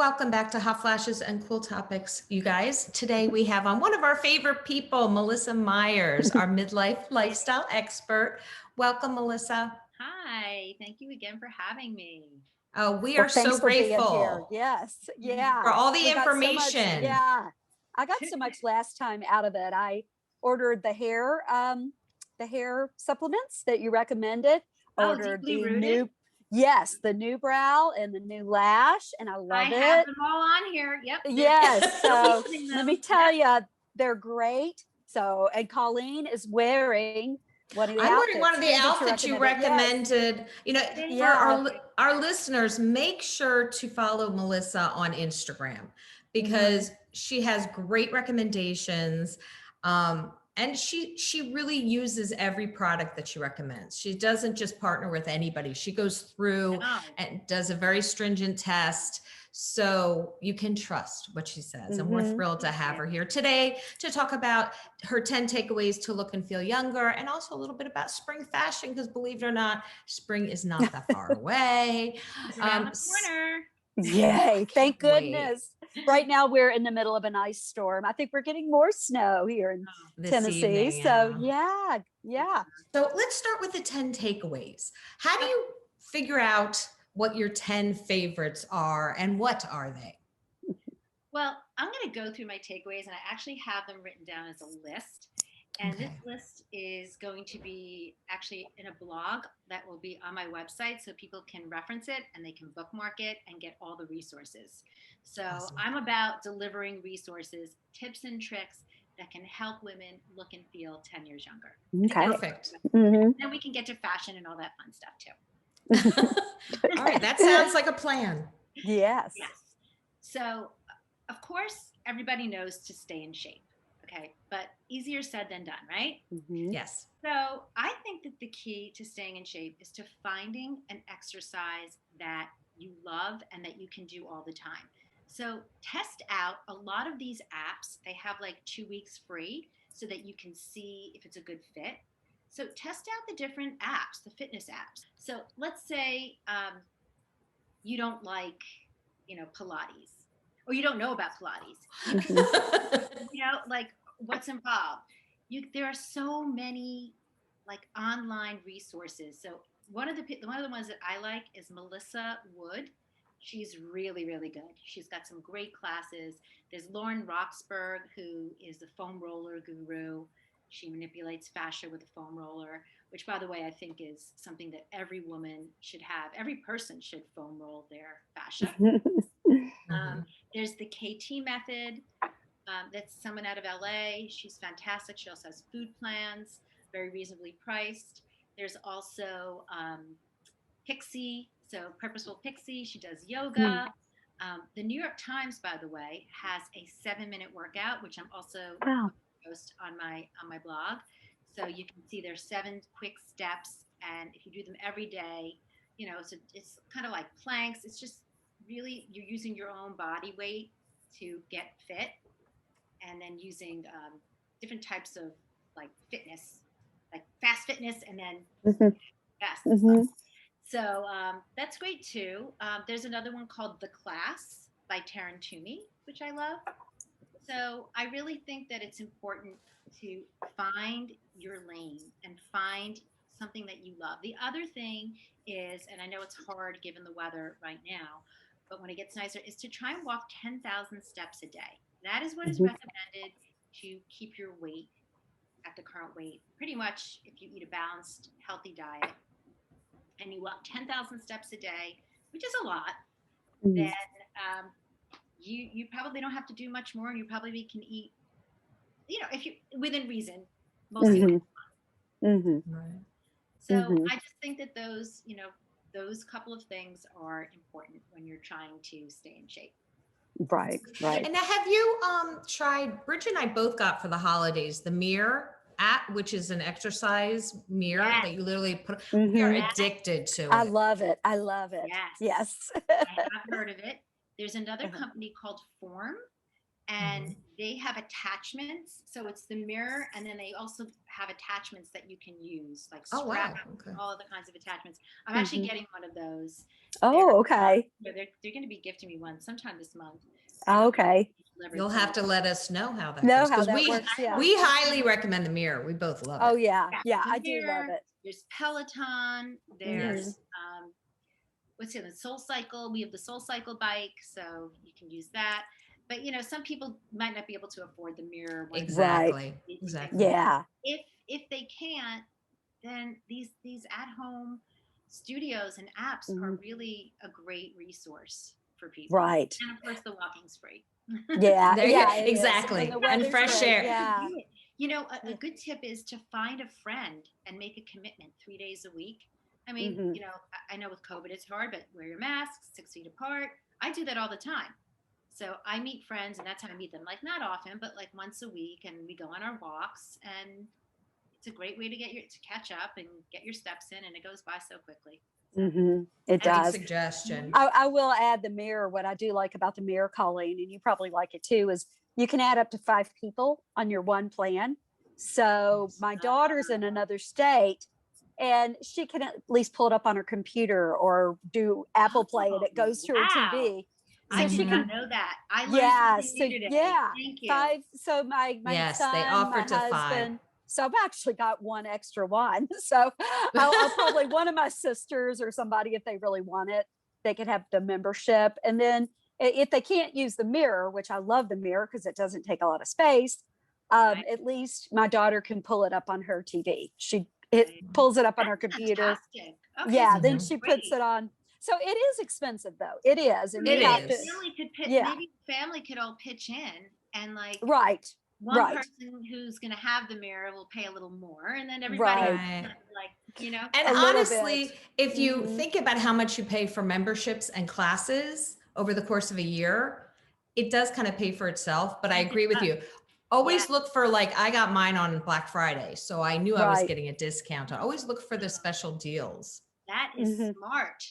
Welcome back to Hot Flashes and Cool Topics, you guys. Today we have on one of our favorite people, Melissa Meyers, our midlife lifestyle expert. Welcome, Melissa. Hi, thank you again for having me. We Well, are thanks so for being here. grateful Yes. for Yeah. all the We got so much. information. Yeah. I got so much last time out of it. I ordered the hair supplements that you recommended. Oh, Ordered deeply the rooted. the new brow and the new lash, and I I love have it. them all on here. Yep. Yes. So Using let them. me tell you, they're great. So, and Colleen is wearing one of the I'm wearing outfits one of the too, that outfits you recommended. You know, for Yeah. our listeners, make sure to follow Melissa on Instagram because she has great recommendations. And she really uses every product that she recommends. She doesn't just partner with anybody. She goes through and does a very stringent test. So you can trust what she says. And we're thrilled to have her here today to talk about her 10 takeaways to look and feel younger, and also a little bit about spring fashion, because believe it or not, spring is not that far away. It's around the corner. Yay, thank Wait. goodness. Right now we're in the middle of an ice storm. I think we're getting more snow here in This Tennessee. evening, So yeah. yeah. So let's start with the 10 takeaways. How do you figure out what your 10 favorites are, and what are they? Well, I'm going to go through my takeaways, and I actually have them written down as a list. And this list is going to be actually in a blog that will be on my website, so people can reference it and they can bookmark it and get all the resources. So Awesome. I'm about delivering resources, tips and tricks that can help women look and feel 10 years younger. Okay. Perfect. Then we can get to fashion and all that fun stuff too. All right, that sounds like a plan. Yes. So, of course, everybody knows to stay in shape. Okay, but easier said than done, right? Yes. So I think that the key to staying in shape is to finding an exercise that you love and that you can do all the time. So test out a lot of these apps. They have like 2 weeks free so that you can see if it's a good fit. So test out the different apps, the fitness apps. So let's say you don't like, Pilates, or you don't know about Pilates. Like what's involved. There are so many like online resources. So one of the ones that I like is Melissa Wood. She's really, really good. She's got some great classes. There's Lauren Roxburgh, who is the foam roller guru. She manipulates fascia with a foam roller, which, by the way, I think is something that every woman should have. Every person should foam roll their fascia. There's the KT method. That's someone out of LA. She's fantastic. She also has food plans, very reasonably priced. There's also Pixie, so Purposeful Pixie. She does yoga. The New York Times, by the way, has a 7-minute workout, which I'm also post on my blog. So you can see there's 7 quick steps, and if you do them every day, so it's kind of like planks. It's just really you're using your own body weight to get fit, and then using different types of like fitness, like fast fitness, and then fast. So that's great too. There's another one called The Class by Taryn Toomey, which I love. So I really think that it's important to find your lane and find something that you love. The other thing is, and I know it's hard given the weather right now, but when it gets nicer, is to try and walk 10,000 steps a day. That is what is recommended to keep your weight at the current weight. Pretty much if you eat a balanced, healthy diet and you walk 10,000 steps a day, which is a lot, then you probably don't have to do much more, and you probably can eat, if you within reason, mostly. Right. So I just think that those couple of things are important when you're trying to stay in shape. Right. And now, have you tried? Bridget and I both got for the holidays the Mirror app, which is an exercise mirror that you literally put. We are addicted to it. I love it. Yes. I have heard of it. There's another company called Form, and they have attachments. So it's the mirror, and then they also have attachments that you can use, like Oh, wow. strap, Okay. all other kinds of attachments. I'm actually getting one of those. Oh, okay. They're going to be gifting me one sometime this month. Okay. You'll have to let us know how that Know goes. how 'Cause that we, works, yeah. we highly recommend the mirror. We both love Oh it. yeah. Yeah, the I do love mirror, it. There's Peloton. There's what's in the Soul Cycle. We have the Soul Cycle bike, so you can use that. But some people might not be able to afford the mirror. Exactly. Right. Exactly. Yeah. If they can't, then these at home studios and apps are really a great resource for people. Right. And of course, the walking's free. Yeah. There you Yeah. go. it is. Exactly. the And weather's fresh great, air. Yeah. A good tip is to find a friend and make a commitment 3 days a week. I mean, I know with COVID it's hard, but wear your masks 6 feet apart. I do that all the time. So I meet friends, and that's how I meet them. Like not often, but like once a week, and we go on our walks, and it's a great way to to catch up and get your steps in, and it goes by so quickly. It does. Suggestion. I will add the mirror. What I do like about the mirror, Colleen, and you probably like it too, is you can add up to 5 people on your one plan. So my daughter's in another state, and she can at least pull it up on her computer or do Apple Play, and it goes to her TV. So I she did can not know that. I learned something new today. Thank you. 5. So my Yes, son, they offer my to 5. husband. So I've actually got one extra one. So I'll probably one of my sisters or somebody, if they really want it, they could have the membership. And then if they can't use the mirror, which I love the mirror because it doesn't take a lot of space, at least my daughter can pull it up on her TV. It pulls it up on her computer. Okay, Yeah, so then she puts it on. So it is expensive though. It is. And It you have is. to, maybe family could all pitch in, and like one person who's going to have the mirror will pay a little more, and then everybody And honestly, if you think about how much you pay for memberships and classes over the course of a year, it does kind of pay for itself. But I agree with you. Always look for, like, I got mine on Black Friday, so I knew I was getting a discount. I always look for the special deals. That is smart.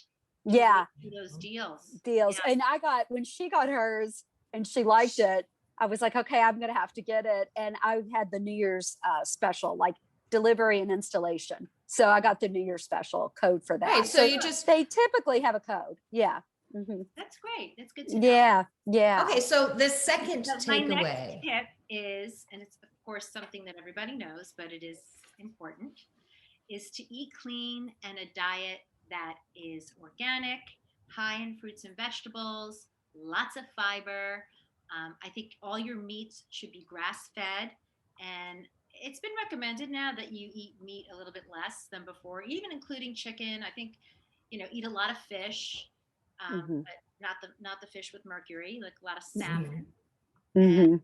Yeah. Those deals. Yeah. And when she got hers and she liked it, I was like, okay, I'm going to have to get it. And I had the New Year's special, like delivery and installation. So I got the New Year's special code for that. Right, so they typically have a code. Yeah. That's great. That's good to know. Yeah. Yeah. Okay. So the second takeaway. My next tip is, and it's of course something that everybody knows, but it is important, is to eat clean and a diet that is organic, high in fruits and vegetables, lots of fiber. I think all your meats should be grass-fed, and it's been recommended now that you eat meat a little bit less than before, even including chicken. I think, eat a lot of fish, but not the fish with mercury, like a lot of salmon. And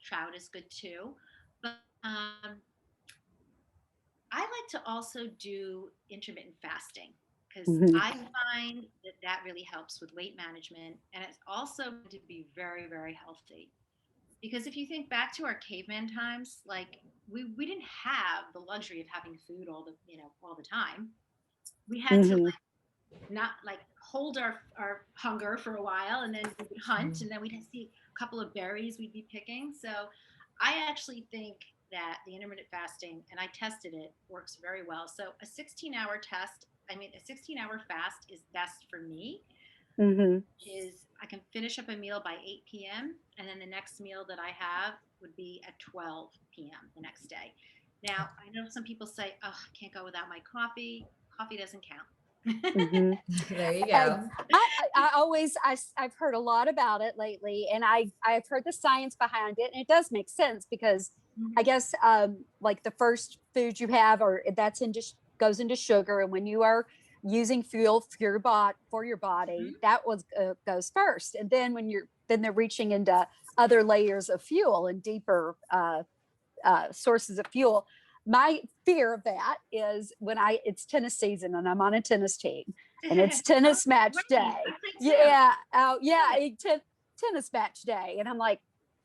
trout is good too. But I like to also do intermittent fasting, because I find that really helps with weight management, and it's also to be very, very healthy. Because if you think back to our caveman times, like we didn't have the luxury of having food all the time. We had to not hold our hunger for a while, and then we would hunt, and then we'd see a couple of berries we'd be picking. So I actually think that the intermittent fasting, and I tested it, works very well. So a 16-hour fast is best for me. Is I can finish up a meal by 8 p.m. and then the next meal that I have would be at 12 p.m. the next day. Now, I know some people say, oh, I can't go without my coffee. Coffee doesn't count. There you go. I've heard a lot about it lately, and I've heard the science behind it, and it does make sense because I guess like the first food you have, or goes into sugar, and when you are using fuel for your body, that goes first, and then then they're reaching into other layers of fuel and deeper sources of fuel. My fear of that is when it's tennis season and I'm on a tennis team and it's tennis match day. Tennis match day. And I'm like,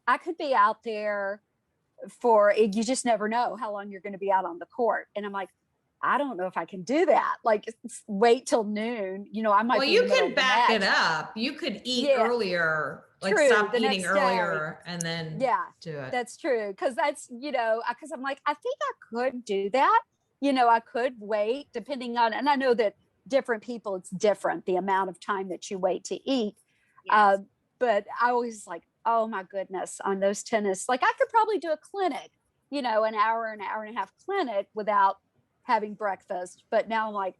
I could be out there you just never know how long you're going to be out on the court. And I'm like, I don't know if I can do that. Like wait till noon. I might. Well, be in you the middle can of the back it match. up. You could eat Yeah, earlier, like true. stop The eating next day. earlier and then Yeah, do it. that's true. Because that's because I'm like I think I could do that. I could wait depending on, and I know that different people it's different the amount of time that you wait to eat. Yes. But I always like, oh my goodness, on those tennis, like I could probably do a clinic, an hour and a half clinic without having breakfast. But now I'm like,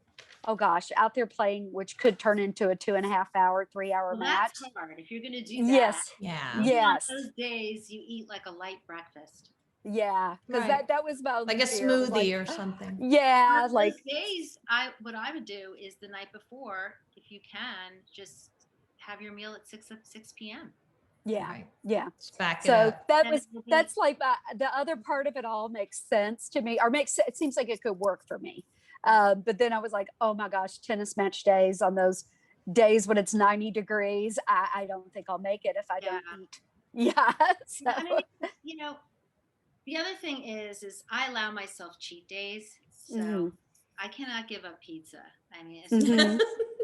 oh gosh, out there playing, which could turn into a 2.5 hour, 3 hour Well, match. that's hard. If you're going to do that, Yes. Yeah. even on Yes. those days, you eat like a light breakfast. Yeah. Because Right. that was my Like a fear. It was smoothie like, or something. yeah. On Like, those days, what I would do is the night before, if you can, just have your meal at 6 p.m. yeah. Right. Yeah. Just back it So up. that's like the other part of it all makes sense to me, or it seems like it could work for me. But then I was like, oh my gosh, tennis match days, on those days when it's 90 degrees, I don't think I'll make it if I don't eat. Yeah. So. I mean, the other thing is I allow myself cheat days. So I cannot give up pizza. I mean, it's just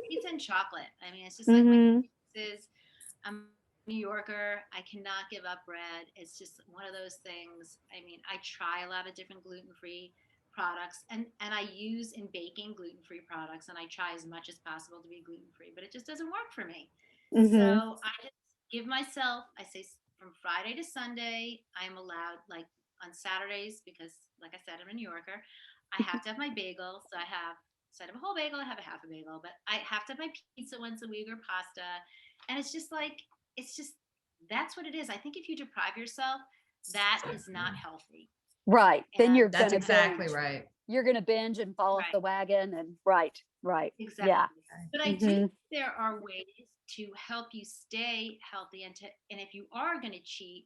pizza and chocolate. I mean, it's just like my pieces. I'm a New Yorker. I cannot give up bread. It's just one of those things. I mean, I try a lot of different gluten-free products, and I use in baking gluten-free products, and I try as much as possible to be gluten-free, but it just doesn't work for me. So I just give myself, I say from Friday to Sunday, I'm allowed, like on Saturdays, because like I said, I'm a New Yorker, I have to have my bagel. So instead of a whole bagel, I have a half a bagel, but I have to have my pizza once a week or pasta. And it's just that's what it is. I think if you deprive yourself, that is not healthy. Right. Then you're That's gonna exactly binge. right. You're gonna binge and fall off the wagon, and right. Exactly. Yeah. But I do think there are ways to help you stay healthy, and if you are going to cheat,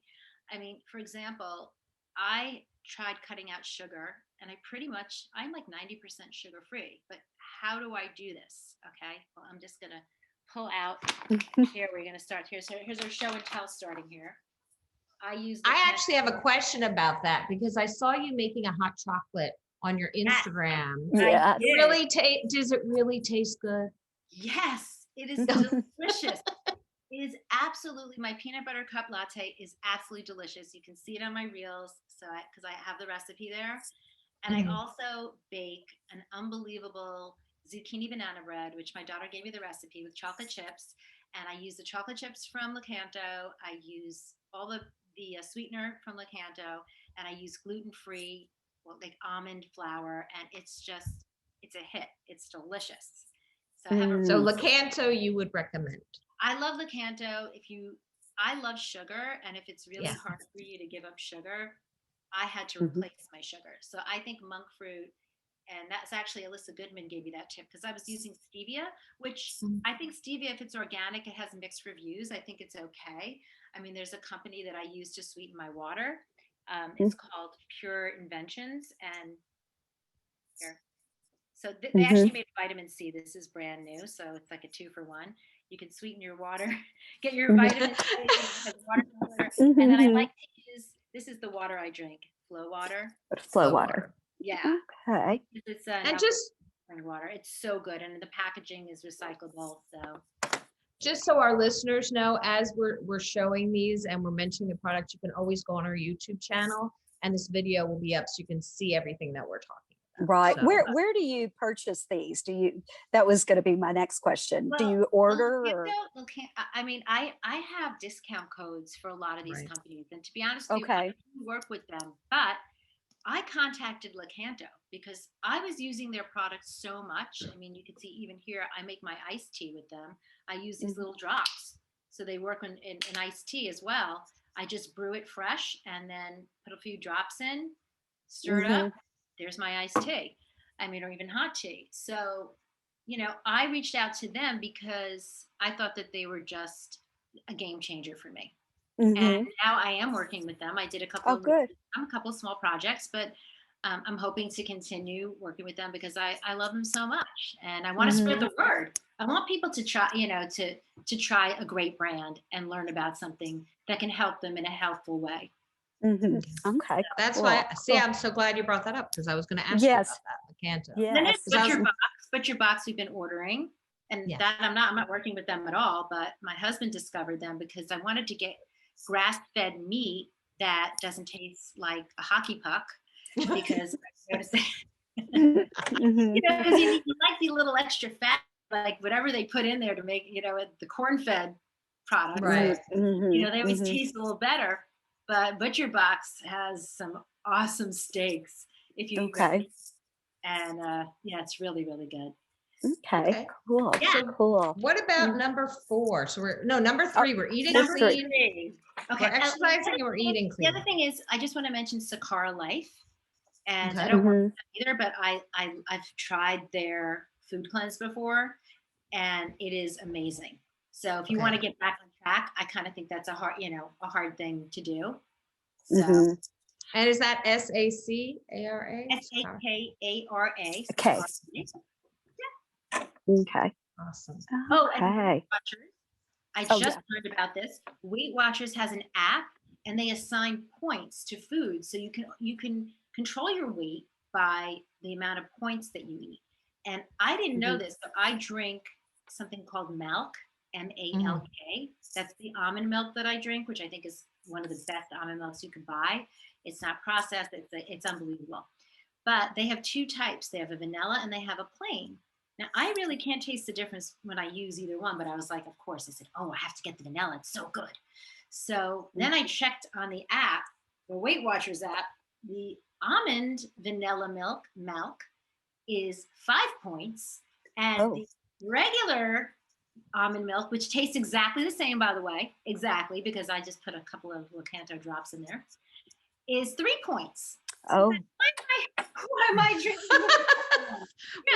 I mean, for example, I tried cutting out sugar, and I'm like 90% sugar free. But how do I do this? Okay. Well, I'm just going to pull out here. We're going to start here. So here's our show and tell starting here. I actually have a question about that, because I saw you making a hot chocolate on your Instagram. Yeah. Does it really taste good? Yes, it is delicious. It is absolutely, my peanut butter cup latte is absolutely delicious. You can see it on my reels, because I have the recipe there. And I also bake an unbelievable zucchini banana bread, which my daughter gave me the recipe, with chocolate chips. And I use the chocolate chips from Lakanto. I use all the sweetener from Lakanto, and I use gluten-free, like almond flour, and it's a hit. It's delicious. So Lakanto you would recommend? I love Lakanto. I love sugar, and if it's really hard for you to give up sugar, I had to replace my sugar. So I think Monkfruit, and that's actually Alyssa Goodman gave me that tip, because I was using stevia, which I think stevia, if it's organic, it has mixed reviews. I think it's okay. I mean, there's a company that I use to sweeten my water. It's called Pure Inventions, and here. So they actually made vitamin C. This is brand new, so it's like a 2-for-1. You can sweeten your water, get your vitamin C, water, and then I like to use, this is the water I drink, Flow water. Flow water. Yeah. Okay. It's and just water. It's so good, and the packaging is recyclable. So just so our listeners know, as we're showing these and we're mentioning the product, you can always go on our YouTube channel, and this video will be up so you can see everything that we're talking about. Right. So, Where do you purchase these? That was going to be my next question. Do you order? I mean, I have discount codes for a lot of these companies, and to be honest with you, I don't work with them, but I contacted Lakanto because I was using their products so much. I mean, you can see even here, I make my iced tea with them. I use these little drops. So they work in iced tea as well. I just brew it fresh and then put a few drops in, stir it up. There's my iced tea. I mean, or even hot tea. So, I reached out to them because I thought that they were just a game changer for me. And now I am working with them. I did a couple of small projects, but I'm hoping to continue working with them because I love them so much, and I want to spread the word. I want people to try, to try a great brand and learn about something that can help them in a helpful way. Okay. That's why. See, I'm so glad you brought that up because I was going to ask you about that, Canto. Then Yes. there's Butcher Box we've been ordering. And Yeah. that I'm not working with them at all, but my husband discovered them because I wanted to get grass-fed meat that doesn't taste like a hockey puck because I noticed Mhm. because you like the little extra fat, like whatever they put in there to make, the corn-fed products. Right. Mhm. They always Mhm. taste a little better. But Butcher Box has some awesome steaks if you eat red Okay. meat. And it's really, really good. Okay. Okay. Cool. Yeah. So Cool. what about Mm. number 4? So number 3, we're eating Number clean. three. Okay. We're exercising and we're eating The clean. other thing is, I just want to mention Sakara Life, and I Okay. don't work Mhm. with them either, but I've tried their food cleanse before, and it is amazing. So if you want to Okay. get back on track, I kind of think that's a hard thing to do. So Mhm. And is that SACARA? SAKARA. Okay. Okay. Awesome. Oh, and Okay. Weight Watchers. I Oh, just yeah. learned about this. Weight Watchers has an app, and they assign points to food, so you can control your weight by the amount of points that you eat. And I didn't know Mhm. this, but I drink something called Malk, MALK. That's the almond milk that I drink, which I think is one of the best almond milks you can buy. It's not processed. It's unbelievable. But they have two types. They have a vanilla and they have a plain. Now, I really can't taste the difference when I use either one, but I was like, of course. I said, oh, I have to get the vanilla. It's so good. So then I checked on the app, the Weight Watchers app, the almond vanilla milk is 5 points, and Oh. the regular almond milk, which tastes exactly the same, by the way, exactly, because I just put a couple of Lakanto drops in there, is 3 points. So Oh. why am I drinking?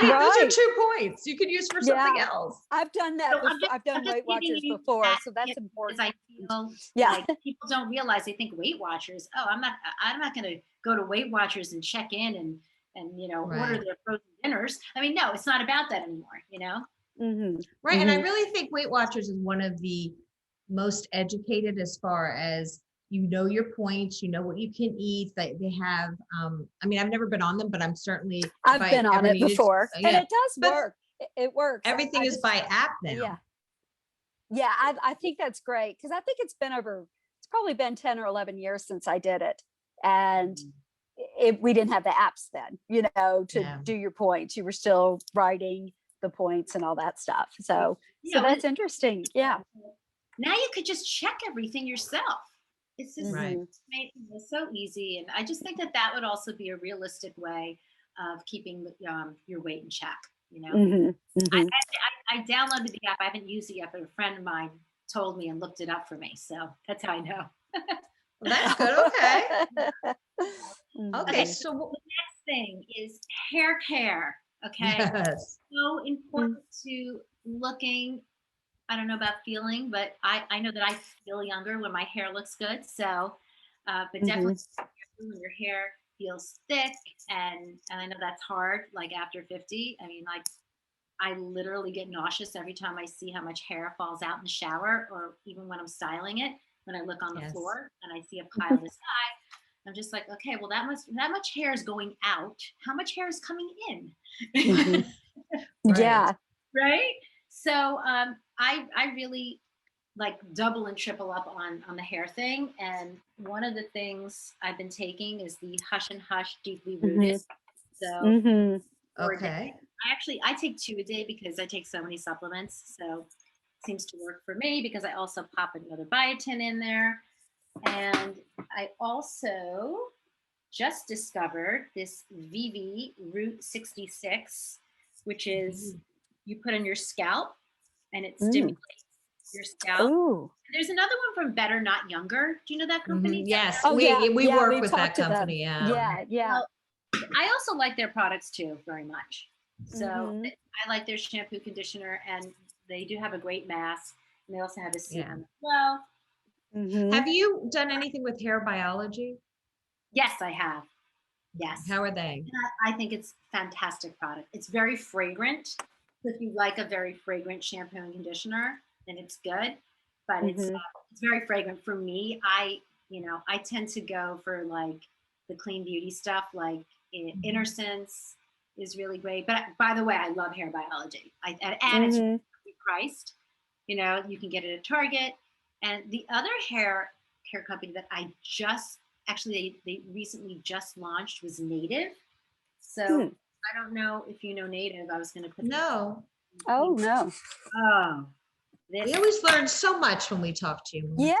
Wait, those are Right. 2 points you could use for something else. I've done that So before. I've done I'm just Weight giving Watchers you before, that so that's tip important. because I feel Yeah. like people don't realize. They think Weight Watchers. Oh, I'm not going to go to Weight Watchers and check in and order Right. their frozen dinners. I mean, no, it's not about that anymore. Mhm. Right. And I Mhm. really think Weight Watchers is one of the most educated as far as your points, what you can eat. They have, I mean, I've never been on them, but I'm certainly, if I've I been on ever it needed, before, and yeah. it does But work. It works. everything I is just, by app now. yeah. Yeah, I think that's great because I think it's probably been 10 or 11 years since I did it. And we didn't have the apps then, to Yeah. do your points. You were still writing the points and all that stuff. So that's interesting. Yeah. Now you could just check everything yourself. It's just Right. it's so easy, and I just think that would also be a realistic way of keeping your weight in check. Mhm. Mhm. I downloaded the app. I haven't used it yet, but a friend of mine told me and looked it up for me, so that's how I know. Well, that's good. Okay. Okay. Mhm. So The next thing is hair care. Okay, yes. so important to looking. I don't know about feeling, but I know that I feel younger when my hair looks good. So, but definitely when your hair feels thick, and I know that's hard. Like after 50, I mean, like I literally get nauseous every time I see how much hair falls out in the shower, or even when I'm styling it. When I look on the Yes. floor and I see a pile this high, I'm just like, okay, well that much hair is going out. How much hair is coming in? Mhm. Right. Yeah. Right. So I really like double and triple up on the hair thing. And one of the things I've been taking is the Hush and Hush Deeply Rooted. So Mhm. for a day. Okay. I take 2 a day because I take so many supplements. So it seems to work for me because I also pop another biotin in there. And I also just discovered this VV Root 66, which is you put on your scalp and it stimulates your scalp. Ooh. There's another one from Better Not Younger. Do you know that company? Yes. Oh, we yeah. we Yeah, work we've with that talked to them. company. Yeah. Yeah. Well, I also like their products too very much. So Mhm. I like their shampoo, conditioner, and they do have a great mask. And they also have a serum Yeah. as well. Mhm. Have you done anything with hair biology? Yes, I have. Yes. How are they? And I think it's a fantastic product. It's very fragrant. If you like a very fragrant shampoo and conditioner, then it's good. But it's very fragrant for me. I tend to go for like the clean beauty stuff, like Inner Sense, is really great. But by the way, I love Hair Biology. And it's really priced. You know, you can get it at Target. And the other hair care company that I just actually they recently just launched was Native. So I don't know if you know Native. I was going to put No. Oh no. Oh, We always learn so much when we talk to you. Yeah,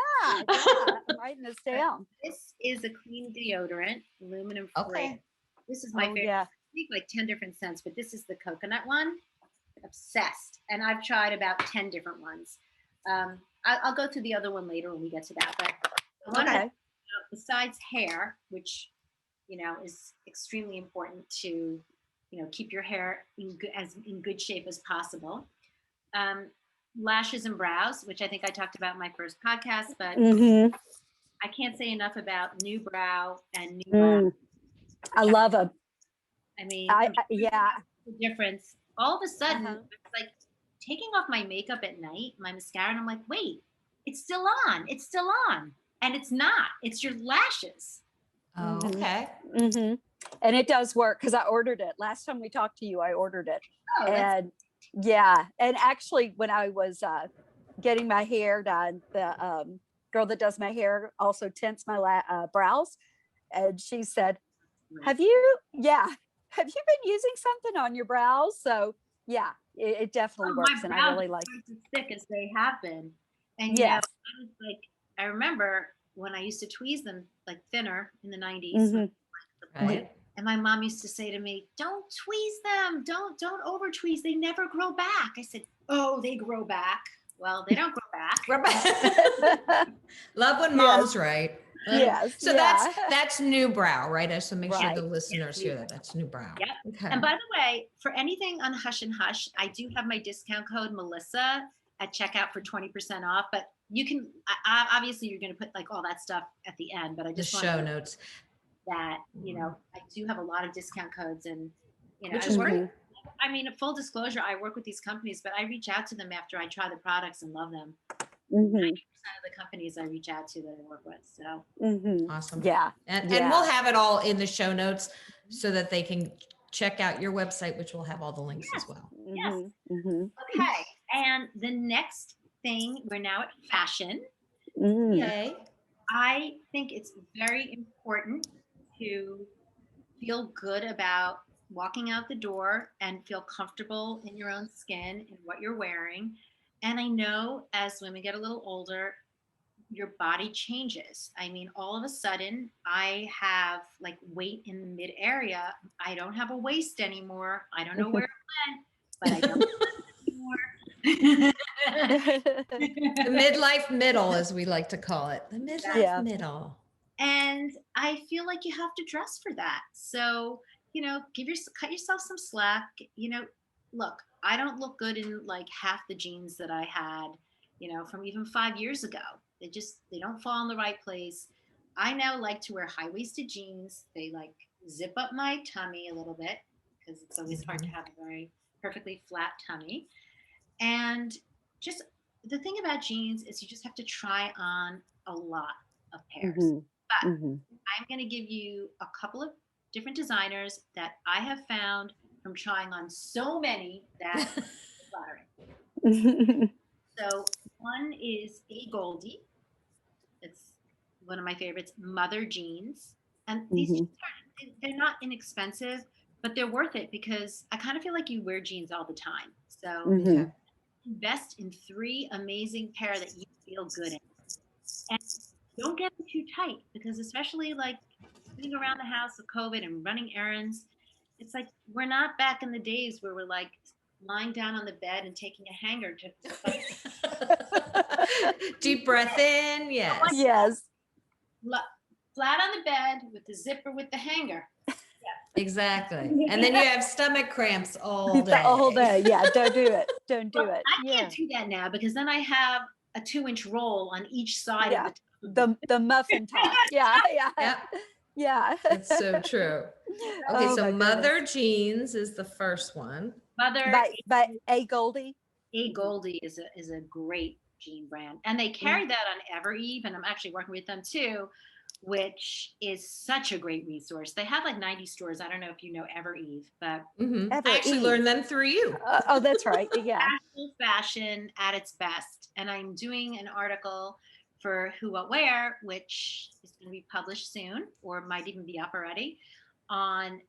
I'm writing this down. This is a clean deodorant, aluminum free. Okay. This is my favorite. Yeah. I think like 10 different scents, but this is the coconut one. Obsessed. And I've tried about 10 different ones. I'll go to the other one later when we get to that. But the one that, besides hair, which, you know, is extremely important to, you know, keep your hair in good shape as possible. Lashes and brows, which I think I talked about in my first podcast, but I can't say enough about New Brow and New Brow. I love them. I mean, yeah. The difference. All of a sudden, it's like taking off my makeup at night, my mascara, and I'm like, wait, it's still on. It's still on. And it's not. It's your lashes. Oh, okay. And it does work because I ordered it. Last time we talked to you, I ordered it. Oh, and yeah. And actually, when I was getting my hair done, the girl that does my hair also tints my brows. And she said, have you been using something on your brows? So yeah, it definitely works. And I really like it. As thick as they have been. And yes. I was like, I remember when I used to tweeze them like thinner in the 90s. Right. And my mom used to say to me, don't tweeze them. Don't over tweeze. They never grow back. I said, oh, they grow back. Well, they don't grow back. Love when mom's right. Yes. So that's New Brow, right? I just to make sure the listeners hear that. That's New Brow. Yep. Okay. And by the way, for anything on Hush and Hush, I do have my discount code Melissa at checkout for 20% off. But you can obviously you're going to put like all that stuff at the end. But I just the show notes that you know I do have a lot of discount codes, and you know, which is great. I mean, full disclosure, I work with these companies, but I reach out to them after I try the products and love them. 90% of the companies I reach out to that I work with. So awesome. Yeah. And we'll have it all in the show notes so that they can check out your website, which will have all the links as well. Yes. Okay. And the next thing, we're now at fashion. Okay. I think it's very important to feel good about walking out the door and feel comfortable in your own skin and what you're wearing. And I know as women get a little older, your body changes. I mean, all of a sudden, I have like weight in the mid area. I don't have a waist anymore. I don't know where it went, but I don't anymore. The midlife middle, as we like to call it. The midlife middle. And I feel like you have to dress for that. So, you know, cut yourself some slack. You know, look, I don't look good in like half the jeans that I had, you know, from even 5 years ago. They don't fall in the right place. I now like to wear high-waisted jeans. They like zip up my tummy a little bit because it's always hard to have a very perfectly flat tummy. And just the thing about jeans is you just have to try on a lot of pairs. But I'm going to give you a couple of different designers that I have found from trying on so many that flattering. So one is a Goldie. It's one of my favorites, Mother Jeans. And these jeans they're not inexpensive, but they're worth it because I kind of feel like you wear jeans all the time. So invest in 3 amazing pair that you feel good in. And don't get them too tight because especially like sitting around the house with COVID and running errands, it's like we're not back in the days where we're like lying down on the bed and taking a hanger to deep breath in. Yes. Yes. Flat on the bed with the zipper with the hanger. Exactly. And then you have stomach cramps all day. All day. Yeah. Don't do it. Don't do it. I can't do that now because then I have a 2-inch roll on each side of the muffin top. Yeah. Yeah. That's so true. Okay, so Mother Jeans is the first one. By a Goldie. A Goldie is a great jean brand, and they carry that on Evereve, and I'm actually working with them too. which is such a great resource. They have like 90 stores. I don't know if you know Ever Eve, but I Ever actually Eve. learned them through you. Oh, that's right. Yeah. casual fashion at its best. And I'm doing an article for Who What Wear, which is going to be published soon, or might even be up already, on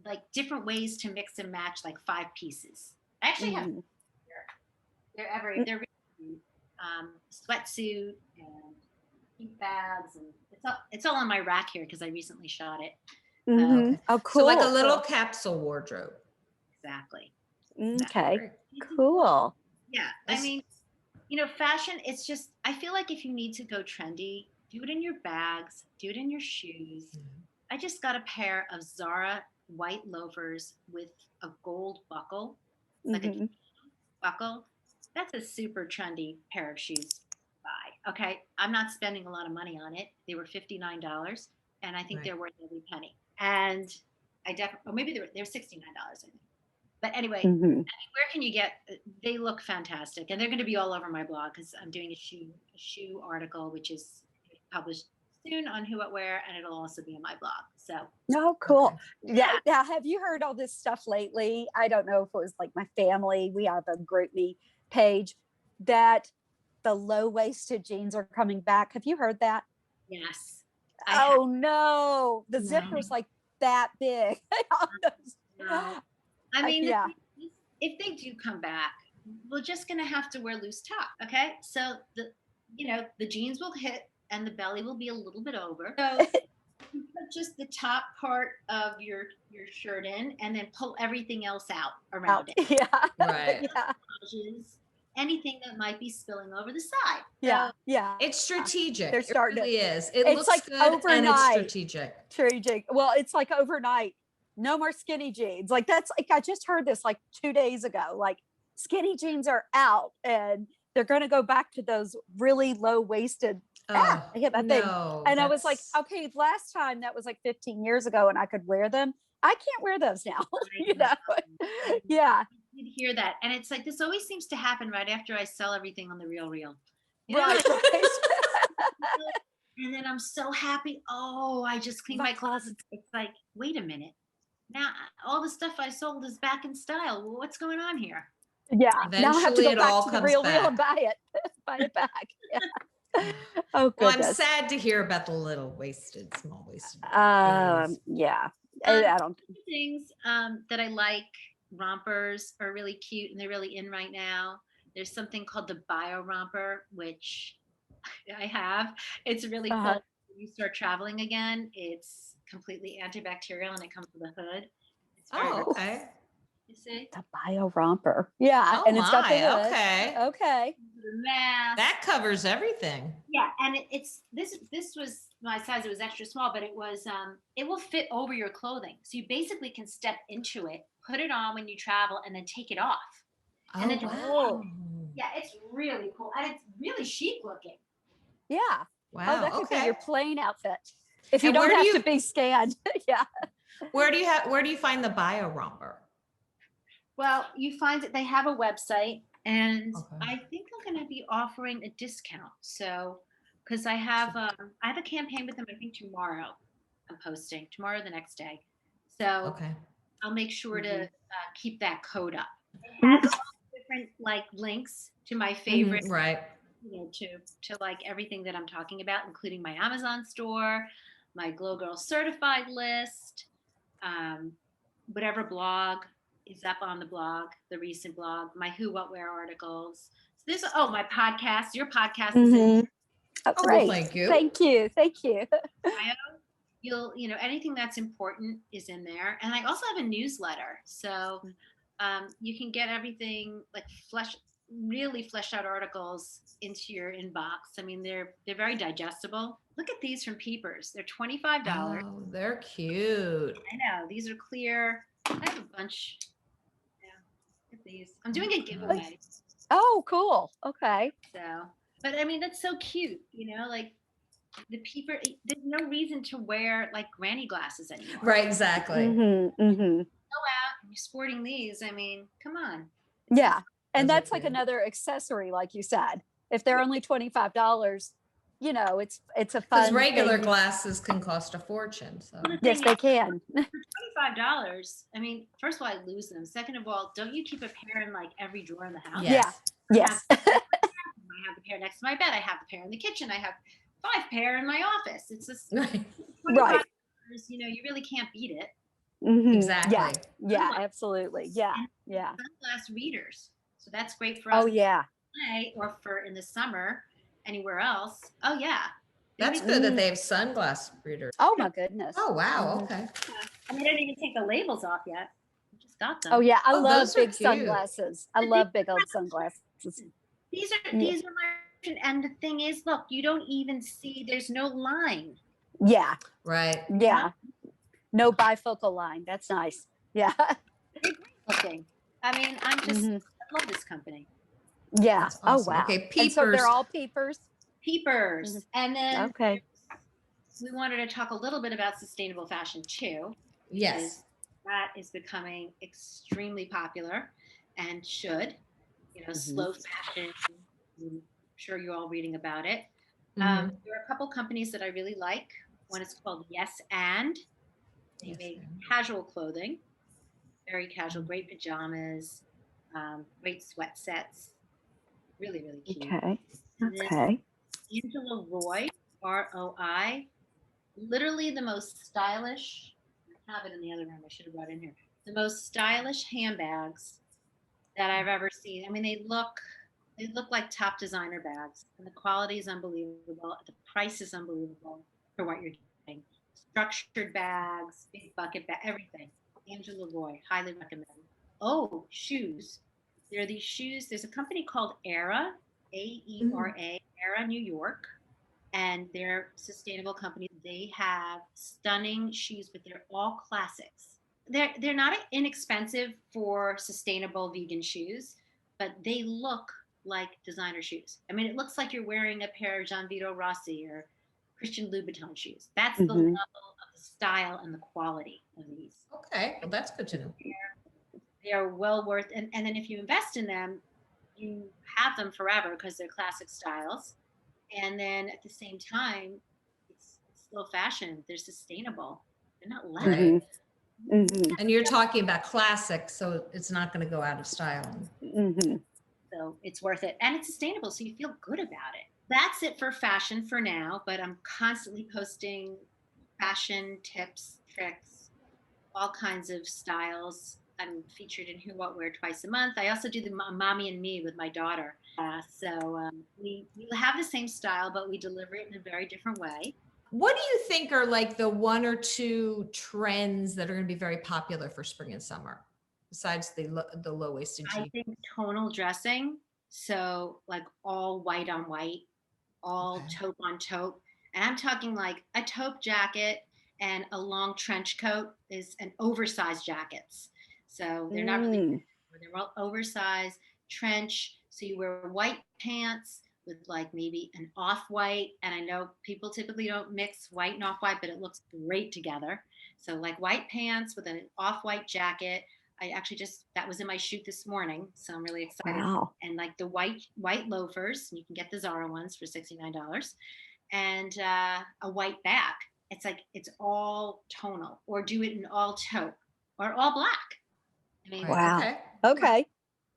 like different ways to mix and match like 5 pieces. I actually have Mhm. they're really cute. Sweatsuit and cute bags, and it's all on my rack here because I recently shot it. Mhm. Okay. Oh, So like a cool. little capsule wardrobe. Exactly. Okay. Great. Cool. Yeah, I mean, fashion, it's just, I feel like if you need to go trendy, do it in your bags, do it in your shoes. I just got a pair of Zara white loafers with a gold buckle, like a Mhm. buckle. That's a super trendy pair of shoes to buy. Okay. I'm not spending a lot of money on it. They were $59, and I think Right. they're worth every penny. And I definitely, or maybe they're $69, I think. But anyway, Mhm. where can you get? They look fantastic, and they're going to be all over my blog because I'm doing a shoe article, which is published soon on Who What Wear, and it'll also be on my blog. So, Oh, cool. Okay. Yeah. Now, have you heard all this stuff lately? I don't know if it was like my family. We have a group me page that the low-waisted jeans are coming back. Have you heard that? yes, I have. Oh no, the No. zipper's like that big. On those. No. I mean, Yeah. if they do come back, we're just going to have to wear loose top. Okay, so the jeans will hit, and the belly will be a little bit over. So you put just the top part of your shirt in, and then pull everything else out around Out. it. Yeah. Right. Yeah. Edges, anything that might be spilling over the side. Yeah. So Yeah. It's strategic. They're It starting to- really is. It it's looks like good and it's overnight. strategic. Tragic. Well, it's like overnight. No more skinny jeans. Like that's like I just heard this like 2 days ago. Like skinny jeans are out and they're going to go back to those really low waisted. Oh, I hit my thing. no. And I was like, that's- okay, last time that was like 15 years ago and I could wear them. I can't wear those now. You know? Yeah. you did hear that, and it's like this always seems to happen right after I sell everything on the Real Real. You know, Right. and then I'm so happy. Oh, I just cleaned my closet. It's like, wait a minute. Now all the stuff I sold is back in style. Well, what's going on here? Yeah. Now I have to Eventually go it back all to the comes Real Real back. and buy it. Buy it back. Yeah. Oh, Well, I'm goodness. sad to hear about the little waisted, small waisted. Yeah. I don't. Things that I like. Rompers are really cute, and they're really in right now. There's something called the Bio Romper, which I have. It's really cool. Uh-huh. When you start traveling again, it's completely antibacterial, and it comes with a hood. It's very, Oh, okay. you see, The Bio Romper. Yeah. Oh And it's got the my, hood. okay. Okay. the mask. That covers everything. Yeah, and it's this was my size. It was extra small, but it will fit over your clothing. So you basically can step into it, put it on when you travel, and then take it off. Oh, And then wow. yeah, it's really cool, and it's really chic looking. Yeah. Wow. Oh, that could okay. be your plain outfit. If you And don't where do have you- to be scanned. Yeah. Where do you find the Bio Romper? Well, you find that they have a website, and Okay. I think I'm going to be offering a discount. So, because I have a campaign with them. I think tomorrow I'm posting tomorrow, the next day. So Okay. I'll make sure Mm-hmm. to keep that code up. It has all different like links to my favorite, Right. to like everything that I'm talking about, including my Amazon store, my Glow Girl certified list, whatever blog is up on the blog, the recent blog, my Who What Wear articles. So my podcast, your podcast is in Oh, Oh, great. well, thank you. Thank you. Thank you. bio. You'll, anything that's important is in there. And I also have a newsletter. So you can get everything like really fleshed out articles into your inbox. I mean, they're very digestible. Look at these from Peepers. They're $25. Oh, they're cute. I know. These are clear. I have a bunch. Yeah. Look at these. I'm doing a giveaway. Oh, cool. Okay. So, but I mean, that's so cute, like the Peeper, there's no reason to wear like granny glasses anymore. Right, exactly. Mm-hmm, mm-hmm. Go out and you're sporting these. I mean, come on. Yeah. And Those are that's like cute. another accessory, like you said. If they're only $25, you know, it's a Because fun regular thing. glasses can cost a fortune. So Well, the Yes, thing they is, can. for $25, I mean, first of all, I lose them. Second of all, don't you keep a pair in like every drawer in the house? Yeah. yes. I have, Yes. I have the pair next to my bed. I have the pair in the kitchen. I have 5 pair in my office. It's just Right. Right. $25. You know, you really can't beat it. Mhm. Exactly. Yeah. Yeah, Otherwise- absolutely. Yeah. and Yeah. sunglass readers. So that's great for us Oh yeah. today or for in the summer anywhere else. Oh yeah. That's They good that Mm. they have sunglass readers. Oh my goodness. Oh, wow. Mhm. Okay. and they didn't even take the labels off yet. We just got them. Oh yeah, I Oh, love those are big cute. sunglasses. I love big old sunglasses. These are Yeah. my, and the thing is, look, you don't even see, there's no line. Yeah. Right. Yeah. No bifocal line. That's nice. Yeah. They're great looking. I mean, I'm just, Mhm. I love this company. Yeah. That's Oh awesome. wow. Okay, And so Peepers. they're all peepers. Peepers. Mhm. And then Okay. we wanted to talk a little bit about sustainable fashion too. Yes. Because that is becoming extremely popular and should, you know, Mhm. slow fashion. I'm sure you're all reading about it. Mhm. There are a couple companies that I really like. One is called Yes and. They Yes, make and. casual clothing, very casual, great pajamas, great sweat sets, really, really cute. Okay. And then Okay. Angela Roy, ROI, literally the most stylish. I have it in the other room. I should have brought it in here. The most stylish handbags that I've ever seen. I mean, they look like top designer bags, and the quality is unbelievable. The price is unbelievable for what you're getting. Structured bags, big bucket bag, everything. Angela Roy, highly recommend. Oh, shoes. There are these shoes. There's a company called Era, AERA, Era New York, and they're sustainable company. They have stunning shoes, but they're all classics. They're not inexpensive for sustainable vegan shoes, but they look like designer shoes. I mean, it looks like you're wearing a pair of Jean Vito Rossi or Christian Louboutin shoes. That's the Mhm. level of the style and the quality of these. Okay. Well, that's good to know. They are well worth, and then if you invest in them, you have them forever because they're classic styles. And then at the same time, it's slow fashion. They're sustainable. They're not leather. Right. Mhm. And you're talking about classic, so it's not going to go out of style. Mhm. So it's worth it. And it's sustainable, so you feel good about it. That's it for fashion for now, but I'm constantly posting fashion tips, tricks, all kinds of styles. I'm featured in Who What Wear twice a month. I also do the Mommy and Me with my daughter. We have the same style, but we deliver it in a very different way. What do you think are like the one or two trends that are going to be very popular for spring and summer, besides the low waisted I jeans? think tonal dressing, so like all white on white, all Okay. taupe on taupe. And I'm talking like a taupe jacket and a long trench coat is an oversized jackets. So they're not really, Mm. they're all oversized trench. So you wear white pants with like maybe an off-white. And I know people typically don't mix white and off-white, but it looks great together. So like white pants with an off-white jacket. I actually just, that was in my shoot this morning. So I'm really excited. Wow. And like the white loafers, you can get the Zara ones for $69, and a white bag. It's like it's all tonal, or do it in all taupe or all black. I mean, Right. Wow. Okay. Okay. it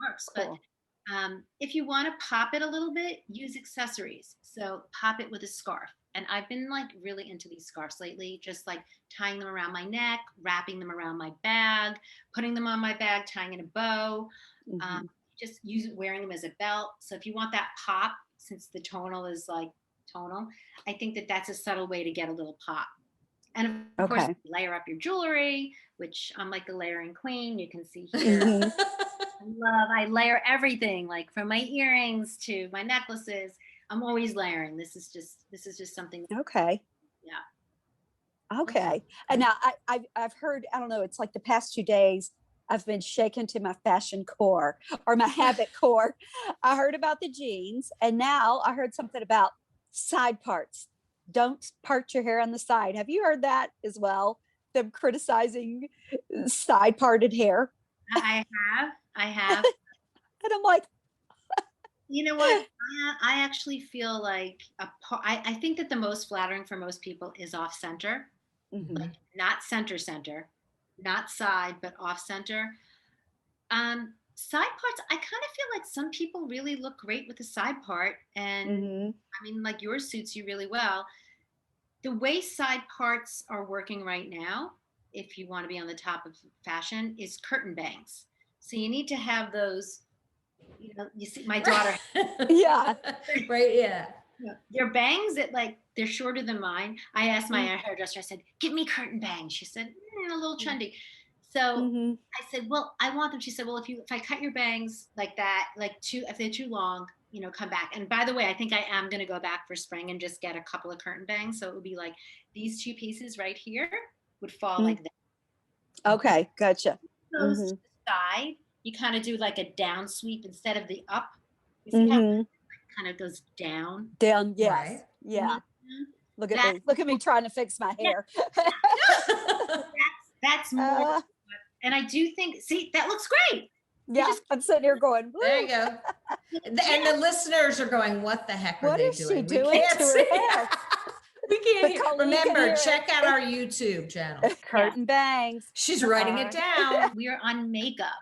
works. Cool. But if you want to pop it a little bit, use accessories. So pop it with a scarf. And I've been like really into these scarves lately, just like tying them around my neck, wrapping them around my bag, putting them on my bag, tying in a bow. Mhm. Just wearing them as a belt. So if you want that pop, since the tonal is like tonal, I think that that's a subtle way to get a little pop. And of course, Okay. layer up your jewelry, which I'm like a layering queen. You can see here. Mhm. I layer everything, like from my earrings to my necklaces. I'm always layering. This is just something. Okay. Yeah. Okay. And now I've heard, I don't know, it's like the past 2 days, I've been shaken to my fashion core or my habit core. I heard about the jeans, and now I heard something about side parts. Don't part your hair on the side. Have you heard that as well? Them criticizing side parted hair. I have. And I'm like, You know what? I actually feel like I think that the most flattering for most people is off center, Mhm. like not center center, not side, but off center. Side parts, I kind of feel like some people really look great with the side part, and Mhm. I mean, like yours suits you really well. The way side parts are working right now, if you want to be on the top of fashion, is curtain bangs. So you need to have those. You know, you see, my daughter. Yeah. Right. Yeah. Yeah. Your bangs that like they're shorter than mine. I asked my Mm. hairdresser, I said, give me curtain bangs. She said, a little trendy. So Mhm. I said, well, I want them. She said, well, if I cut your bangs like that, like if they're too long, come back. And by the way, I think I am gonna go back for spring and just get a couple of curtain bangs. So it would be like these two pieces right here would fall Mm. like that. Okay, gotcha. Goes to Mhm. the side, you kind of do like a down sweep instead of the up. You see how it Mhm. kind of goes down? Down, yes. Right. Yeah. Mhm. Look at That me. Look at me trying to fix my yeah, hair. that's more. Uh, And I do think, see, that looks great. You yeah, just I'm sitting here going, There woo, you go. And yeah. the listeners are going, what the heck are what they is she doing? We doing can't to see. her hair? We can't But hear. Colleen can Remember, hear check out it. our YouTube channel. Yes. Curtain bangs. She's writing it Are. down. We are on makeup.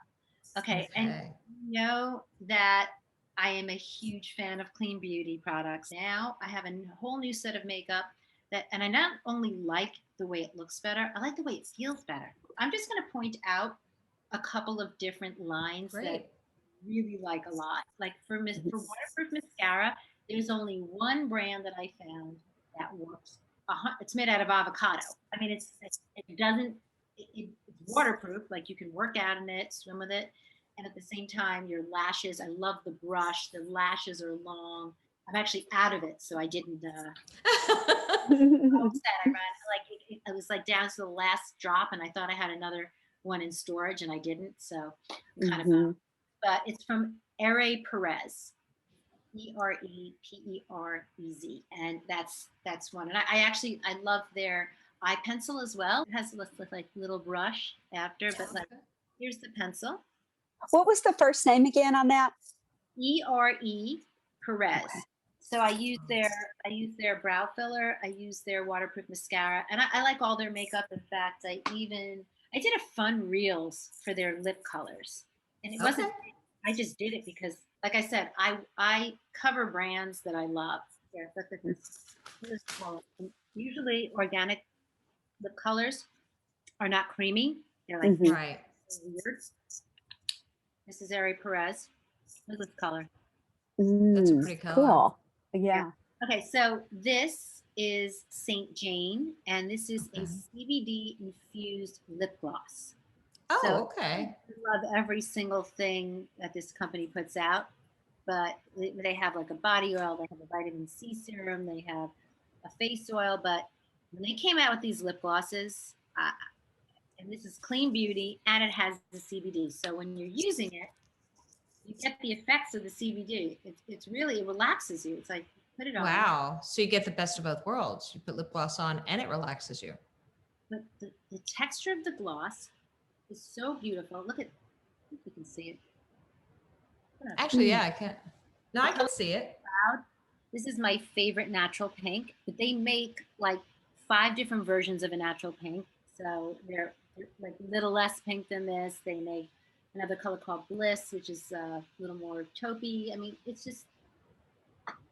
Okay. And Okay. you know that I am a huge fan of clean beauty products. Now I have a whole new set of makeup and I not only like the way it looks better, I like the way it feels better. I'm just going to point out a couple of different lines that Great. I really like a lot. Like for waterproof mascara, there's only one brand that I found that works. It's made out of avocado. I mean, it doesn't it's waterproof. Like you can work out in it, swim with it, and at the same time, your lashes. I love the brush. The lashes are long. I'm actually out of it, so I didn't. Upset. I ran like it was like down to the last drop, and I thought I had another one in storage, and I didn't. So I'm kind of Mhm. but it's from Ere Perez, Ereperez, and that's one. And I actually I love their eye pencil as well. It has this like little brush after, but like here's the pencil. What was the first name again on that? Ere Perez. Okay. So I use their brow filler. I use their waterproof mascara, and I like all their makeup. In fact, I did a fun reels for their lip colors, and it wasn't. Okay. I just did it because, like I said, I cover brands that I love. Here, look at this. Usually, organic lip colors are not creamy. They're like Mhm. Right. weird. This is Ari Perez. Look at this color. That's a Mm, pretty color. cool. Yeah. Yeah. Okay, so this is Saint Jane, and this is a Okay. CBD infused lip gloss. So Oh, okay. I love every single thing that this company puts out, but they have like a body oil, they have a vitamin C serum, they have a face oil. But when they came out with these lip glosses, and this is clean beauty, and it has the CBD. So when you're using it, you get the effects of the CBD. It's really, it relaxes you. It's like put it on. Wow. So you get the best of both worlds. You put lip gloss on and it relaxes you. But the texture of the gloss is so beautiful. Look at, I think you can see it. Actually, yeah, Mm. I can't. No, The I can color see it. Cloud. This is my favorite natural pink, but they make like 5 different versions of a natural pink. So they're like a little less pink than this. They make another color called Bliss, which is a little more taupey. I mean, it's just,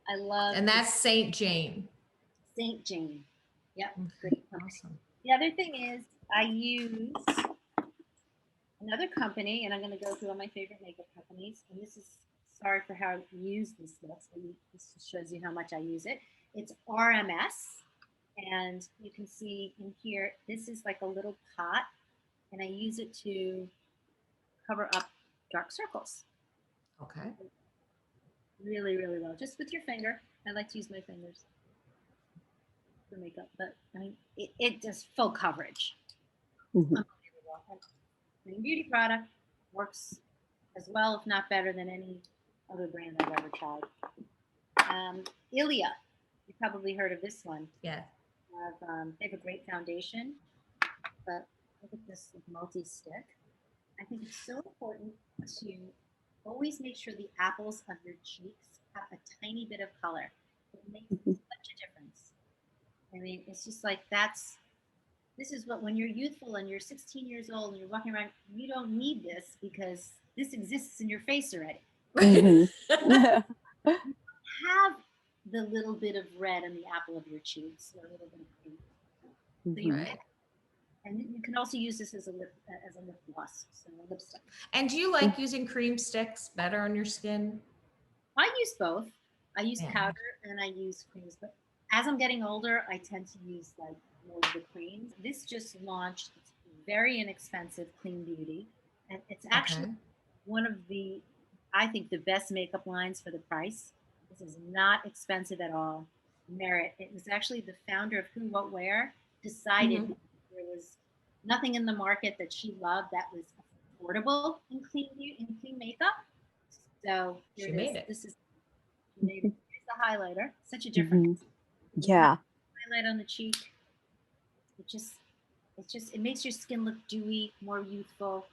I love And the that's Saint Jane. Saint Jane. Yep, Okay. great company. Awesome. The other thing is I use another company, and I'm going to go through all my favorite makeup companies. And this is, sorry for how used this looks, but this shows you how much I use it. It's RMS, and you can see in here, this is like a little pot, and I use it to cover up dark circles. Okay. Really, really well, just with your finger. I like to use my fingers for makeup, but I mean, it does full coverage. Mhm. Unbelievable. Clean beauty product, works as well, if not better, than any other brand I've ever tried. Ilia, you probably heard of this one. Yeah. They have a great foundation, but look at this multi-stick. I think it's so important to always make sure the apples of your cheeks have a tiny bit of color. It makes Mhm. such a difference. I mean, it's just like this is what, when you're youthful and you're 16 years old and you're walking around, you don't need this because this exists in your face already. Mhm. Have the little bit of red on the apple of your cheeks or a little bit of pink. So you Mhm. Right. and you can also use this as a lip gloss, so a lipstick. And do you like using cream sticks better on your skin? I use both. I use Yeah. powder and I use creams, but as I'm getting older, I tend to use like more of the creams. This just launched. It's very inexpensive, Clean Beauty, and it's actually Okay. one of the, I think, the best makeup lines for the price. This is not expensive at all. Merit. It was actually the founder of Who What Wear decided Mhm. there was nothing in the market that she loved that was affordable in clean beauty, in clean makeup. So here She it is. made it. This is she made it. Here's the highlighter. Such a difference. Mhm. When you put Yeah. highlight on the cheek, it just it makes your skin look dewy, more youthful.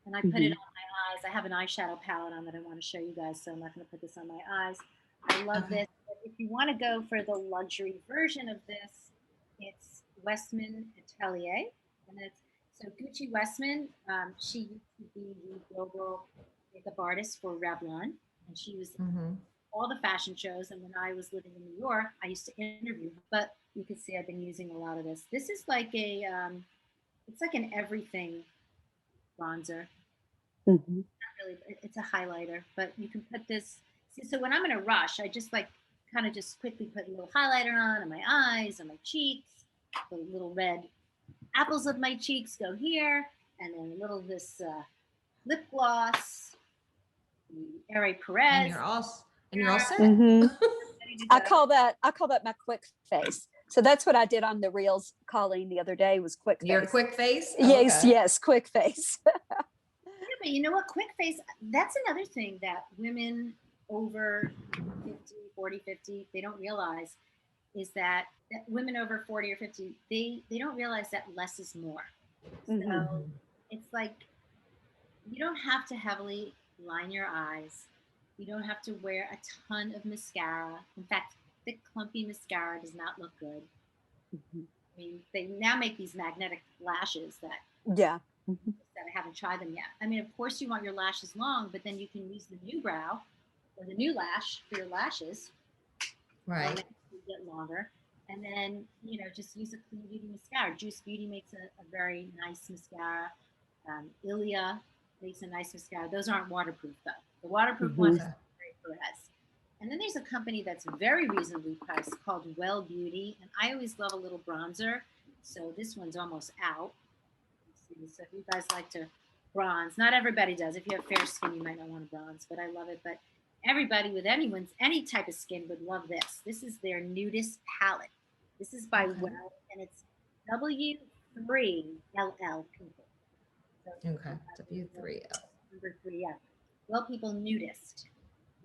And I put it Mhm. on my eyes. I have an eyeshadow palette on that I want to show you guys, so I'm not going to put this on my eyes. I love Okay. this. But if you want to go for the luxury version of this, it's Westman Atelier, and it's so Gucci Westman. She used to be the global makeup artist for Revlon, and she was Mhm. all the fashion shows. And when I was living in New York, I used to interview her. But you can see I've been using a lot of this. This is like it's like an everything bronzer. Mhm. Really, it's a highlighter, but you can put this. See, so when I'm in a rush, I just like kind of just quickly put a little highlighter on my eyes, on my cheeks. The little red apples of my cheeks go here, and then a little of this lip gloss, the Eri And Perez. you're all set. Mhm. Ready to I go. call that my quick face. So that's what I did on the reels calling the other day was quick Your face. quick face? Yes, Okay. yes, quick face. Yeah, but you know what? Quick face, that's another thing that women over 50, 40, 50, they don't realize is that women over 40 or 50, they don't realize that less is more. Mhm. So it's like you don't have to heavily line your eyes. You don't have to wear a ton of mascara. In fact, thick, clumpy mascara does not look good. Mhm. I mean, they now make these magnetic lashes Yeah. Mhm. that I haven't tried them yet. I mean, of course, you want your lashes long, but then you can use the new brow or the new lash for your lashes. They'll Right. make you get longer. And then, just use a Clean Beauty mascara. Juice Beauty makes a very nice mascara. Ilia makes a nice mascara. Those aren't waterproof, though. The waterproof one Mhm. is Okay. very Perez. And then there's a company that's very reasonably priced called Well Beauty. And I always love a little bronzer. So this one's almost out. Let's see. So if you guys like to bronze, not everybody does. If you have fair skin, you might not want to bronze, but I love it. But everybody with any type of skin would love this. This is their nudist palette. This is by Okay. Well, and it's W3ll People. So Okay. W3ll. number three, yeah. Well, People Nudist,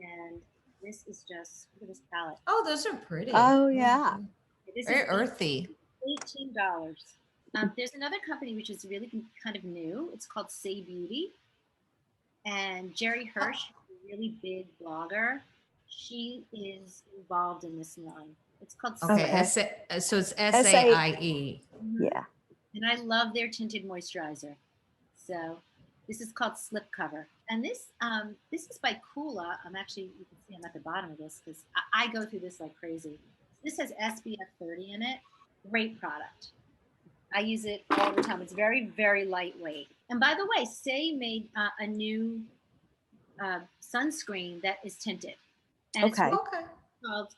and this is just look at this palette. Oh, those are pretty. Oh Those are yeah. pretty. This is Very earthy. $18. There's another company which is really kind of new. It's called Say Beauty, and Jerry Hirsch, a really big blogger, she is involved in this line. It's called Okay. Okay. So it's SA. SAIE. Mhm. Yeah. And I love their tinted moisturizer. So this is called Slip Cover, and this is by Kula. I'm actually, you can see I'm at the bottom of this because I go through this like crazy. This has SPF 30 in it. Great product. I use it all the time. It's very, very lightweight. And by the way, Say made a new sunscreen that is tinted, and Okay. Okay.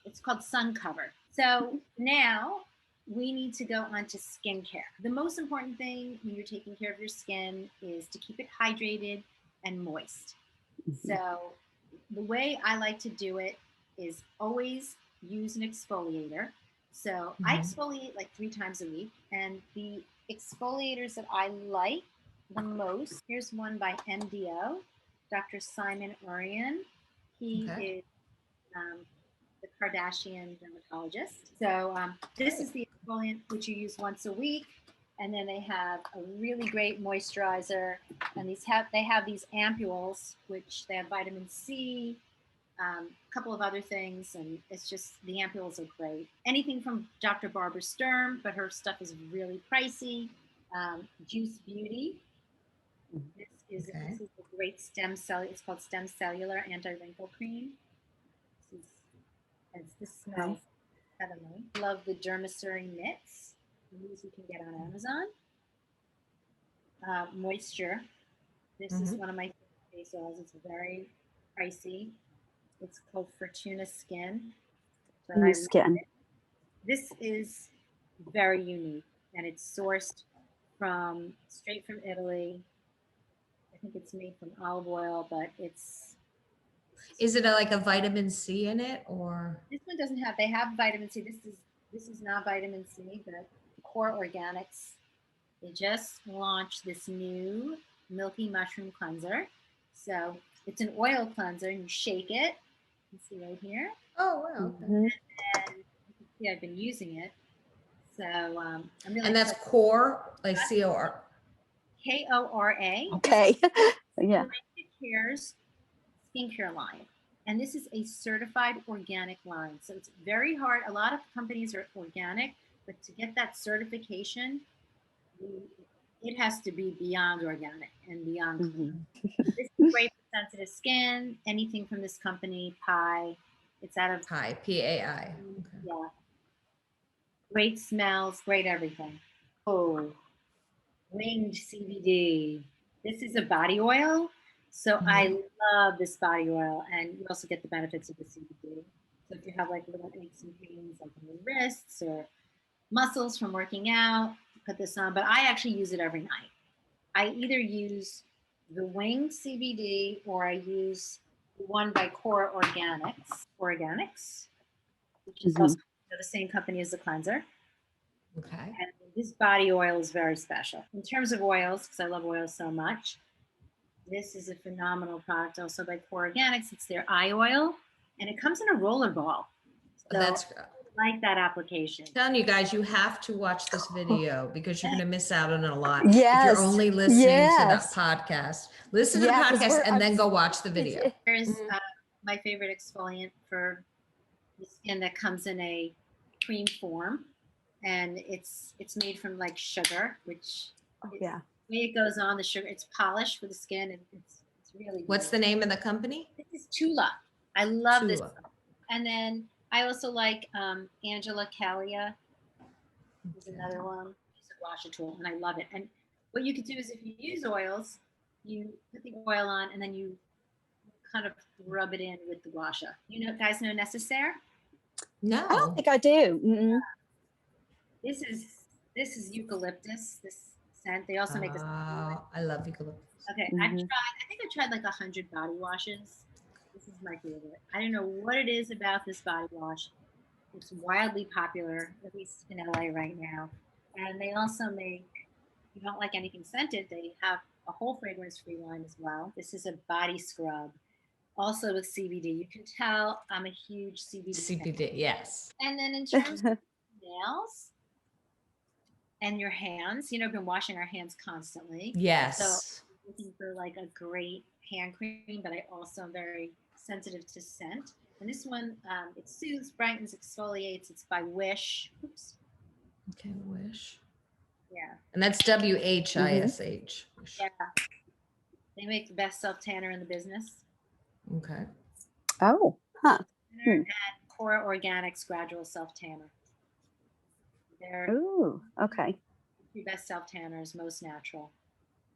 it's called Sun Cover. So now we need to go on to skincare. The most important thing when you're taking care of your skin is to keep it hydrated and moist. Mhm. So the way I like to do it is always use an exfoliator. So I Mhm. exfoliate like 3 times a week, and the exfoliators that I like the most. Here's one by MDO, Dr. Simon Orion. He Okay. is the Kardashian dermatologist. So this Great. is the exfoliant which you use once a week, And then they have a really great moisturizer, and they have these ampules, which they have vitamin C, a couple of other things, and it's just the ampules are great. Anything from Dr. Barbara Sturm, but her stuff is really pricey. Juice Beauty. This is a great stem cell. It's called Stem Cellular Anti-Wrinkle Cream. This smells heavenly. Love the Dermacerin Knits. These you can get on Amazon. Moisture. This is one of my favorite face oils. It's very pricey. It's called Fortuna Skin. Skin. This is very unique, and it's sourced straight from Italy. I think it's made from olive oil, but it's. Is it like a vitamin C in it, or? This one doesn't have. They have vitamin C. This is not vitamin C, but Kora Organics. They just launched this new milky mushroom cleanser. So it's an oil cleanser, and you shake it. You can see right here. Oh wow! Okay. And you can see I've been using it. So I'm really. And that's Kora, like C-O-R. Kora. Okay. Yeah. Care's skincare line, and this is a certified organic line. So it's very hard. A lot of companies are organic, but to get that certification, it has to be beyond organic and beyond clean. This is great for sensitive skin. Anything from this company, Pi. It's out of Pi, P-A-I. Okay. Yeah. Great smells, great everything. Oh, winged CBD. This is a body oil. So I love this body oil, and you also get the benefits of the CBD. So if you have like little aches and pains like in your wrists or muscles from working out, put this on. But I actually use it every night. I either use the winged CBD or I use the one by Kora Organics, which is also the same company as the cleanser. Okay. And this body oil is very special. In terms of oils, because I love oils so much, this is a phenomenal product also by Kora Organics. It's their eye oil, and it comes in a roller ball. So That's I like that application. I'm telling you guys, you have to watch this video because you're going to miss out on a lot. Yes. If you're only listening to that podcast, listen to the podcast and then go watch the video. Here's my favorite exfoliant for the skin that comes in a cream form, and it's made from like sugar, which the way it goes on, the sugar, it's polished for the skin, and it's really What's the name of the company? This is Tula. I love this. And then I also like Angela Calia. There's another one. It's a gua sha tool, and I love it. And what you could do is if you use oils, you put the oil on, and then you kind of rub it in with the gua sha. You know, guys know Necessaire? No. I don't think I do. This is eucalyptus. This scent. They also make this. I love eucalyptus. Okay, I think I tried like 100 body washes. This is my favorite. I don't know what it is about this body wash. It's wildly popular, at least in LA right now. And they also make, if you don't like anything scented, they have a whole fragrance-free line as well. This is a body scrub, also with CBD. You can tell I'm a huge CBD fan. Yes. And then in terms of nails and your hands, I've been washing our hands constantly. Yes. So I'm looking for like a great hand cream, but I also am very sensitive to scent. And this one, it soothes, brightens, exfoliates. It's by Whish. Oops. Okay, Whish. Yeah. And that's W-H-I-S-H. Yeah. They make the best self tanner in the business. Okay. Oh, huh. And Kora Organics Gradual Self Tanner. Ooh, okay. The best self tanners, most natural.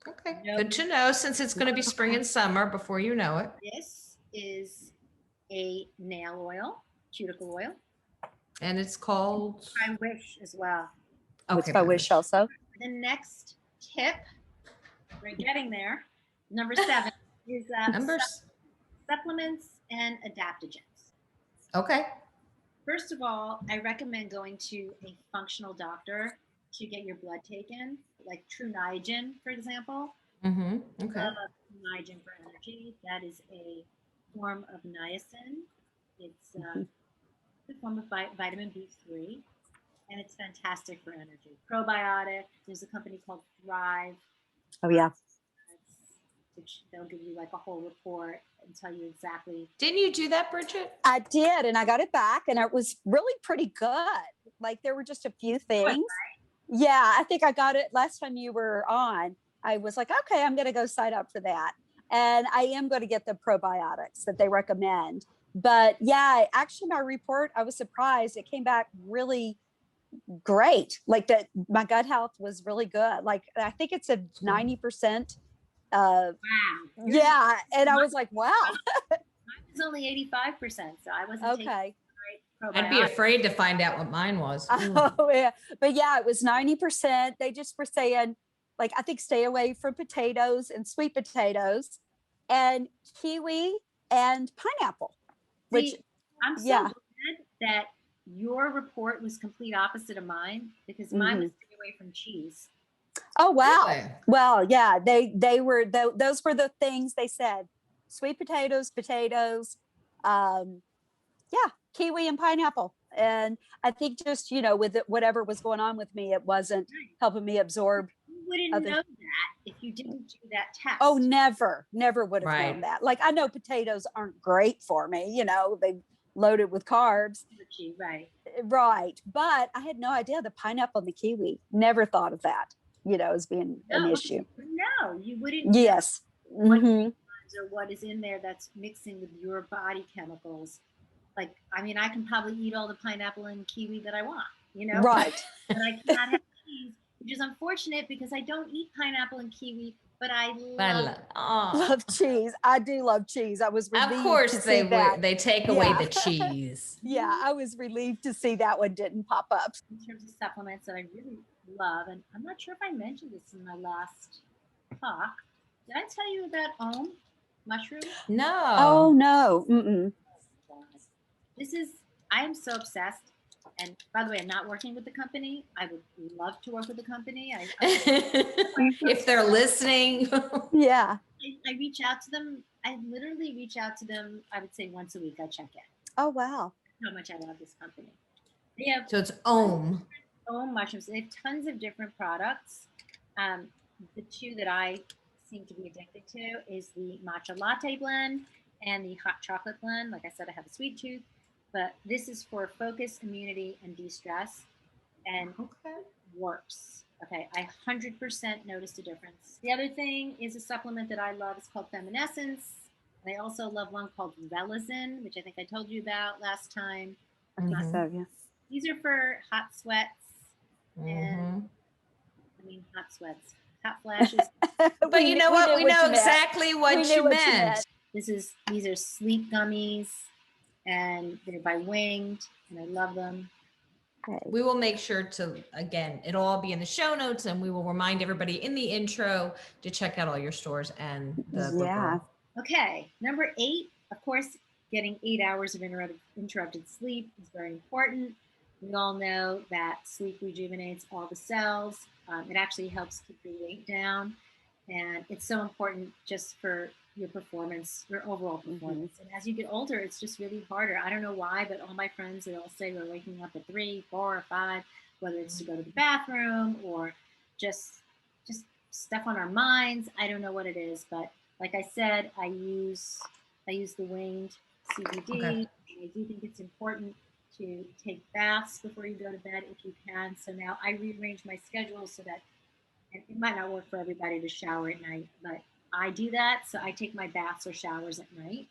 Okay, good to know since it's going to be spring and summer before you know it. This is a nail oil, cuticle oil. And it's called? By Whish as well. Okay, it's by Whish also. The next tip, we're getting there. Number 7 is supplements and adaptogens. Okay. First of all, I recommend going to a functional doctor to get your blood taken, like True Niagen, for example. Okay. Niagen for energy. That is a form of niacin. It's a form of vitamin B3. and it's fantastic for energy. Probiotic. There's a company called Thrive. Oh yeah. Which they'll give you like a whole report and tell you exactly. Didn't you do that, Bridget? I did, and I got it back, and it was really pretty good. Like there were just a few things. Yeah, I think I got it last time you were on. I was like, okay, I'm going to go sign up for that. And I am going to get the probiotics that they recommend. But yeah, actually my report, I was surprised. It came back really great. Like that my gut health was really good. Like I think it's a 90%. Wow. Yeah. And I was like, wow. Mine was only 85%. So I wasn't taking Okay. I'd be afraid to find out what mine was. Oh yeah. But yeah, it was 90%. They just were saying, like, I think stay away from potatoes and sweet potatoes and kiwi and pineapple. See, I'm so glad that your report was complete opposite of mine, because mine was stay away from cheese. Oh wow. Really? Well, yeah, they were those were the things they said. Sweet potatoes, yeah, kiwi and pineapple. And I think just, with whatever was going on with me, it wasn't helping me absorb. You wouldn't know that if you didn't do that test. Oh, never would have known that. Like, I know potatoes aren't great for me, they loaded with carbs. Right. But I had no idea the pineapple and the kiwi. Never thought of that, as being an issue. No, you wouldn't. Yes. Or what is in there that's mixing with your body chemicals. Like, I mean, I can probably eat all the pineapple and kiwi that I want, Right. But I cannot have cheese, which is unfortunate because I don't eat pineapple and kiwi, but I love cheese. I do love cheese. I was relieved. Of course they take away the cheese. Yeah, I was relieved to see that one didn't pop up. In terms of supplements that I really love, and I'm not sure if I mentioned this in my last talk. Did I tell you about mushroom? No. Oh no. Mm-mm. I am so obsessed. And by the way, I'm not working with the company. I would love to work with the company. If they're listening. Yeah. I reach out to them. I literally reach out to them, I would say once a week. I check in. Oh, wow. How much I love this company. So it's Om mushrooms. They have tons of different products. The two that I seem to be addicted to is the matcha latte blend and the hot chocolate blend. Like I said, I have a sweet tooth, but this is for focus, immunity, and de-stress, and works. Okay, I 100% noticed a difference. The other thing is a supplement that I love. It's called Feminescence. And I also love one called Relazin, which I think I told you about last time. So, yeah. These are for hot sweats and hot sweats, hot flashes. But you know what? We know exactly what you meant. These are sleep gummies, and they're by Winged, and I love them. We will make sure to, again, it'll all be in the show notes, and we will remind everybody in the intro to check out all your stores and the Okay, number 8, of course, getting 8 hours of interrupted sleep is very important. We all know that sleep rejuvenates all the cells. It actually helps keep your weight down, and it's so important just for your performance, your overall performance. And as you get older, it's just really harder. I don't know why, but all my friends, they all say we're waking up at 3, 4, or 5, whether it's to go to the bathroom or just stuff on our minds. I don't know what it is, but like I said, I use the Winged CBD. And I do think it's important to take baths before you go to bed if you can. So now I rearrange my schedule so that, and it might not work for everybody to shower at night, but I do that. So I take my baths or showers at night,